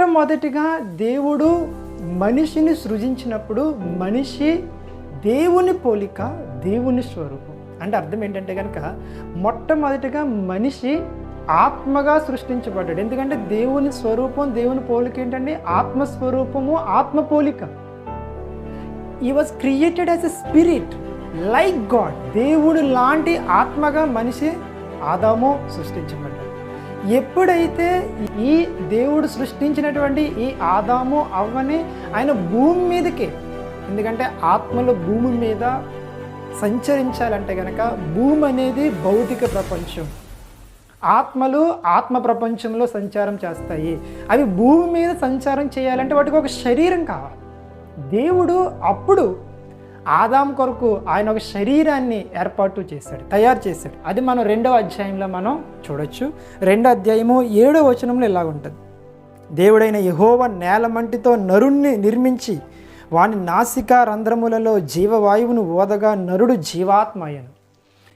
మొట్టమొదటిగా దేవుడు మనిషిని సృజించినప్పుడు మనిషి దేవుని పోలిక, దేవుని స్వరూపం. అంటే అర్థం ఏంటంటే కనుక మొట్టమొదటిగా మనిషి ఆత్మగా సృష్టించబడ్డాడు. ఎందుకంటే దేవుని స్వరూపం, దేవుని పోలిక ఏంటండి? ఆత్మస్వరూపము, ఆత్మ పోలిక. ఈ was created as a spirit like God. దేవుడు లాంటి ఆత్మగా మనిషి ఆదాము సృష్టించబడ్డాడు. ఎప్పుడైతే ఈ దేవుడు సృష్టించినటువంటి ఈ ఆదాము అవ్వని ఆయన భూమి మీదకి, ఎందుకంటే ఆత్మలో భూమి మీద సంచరించాలంటే కనుక భూమి అనేది భౌతిక ప్రపంచం, ఆత్మలు ఆత్మ ప్రపంచంలో సంచారం చేస్తాయి. అవి భూమి మీద సంచారం చేయాలంటే వాటికి ఒక శరీరం కావాలి. దేవుడు అప్పుడు ఆదాం కొరకు ఆయన ఒక శరీరాన్ని ఏర్పాటు చేశాడు, తయారు చేశాడు. అది మనం 2వ అధ్యాయంలో మనం చూడొచ్చు. 2వ అధ్యాయము 7వ వచనంలో ఇలా ఉంటుంది: దేవుడైన యెహోవా నేలమంటితో నరుణ్ణి నిర్మించి వాని నాసికా రంధ్రములలో జీవవాయువును ఓదగా నరుడు జీవాత్మ అయ్యను.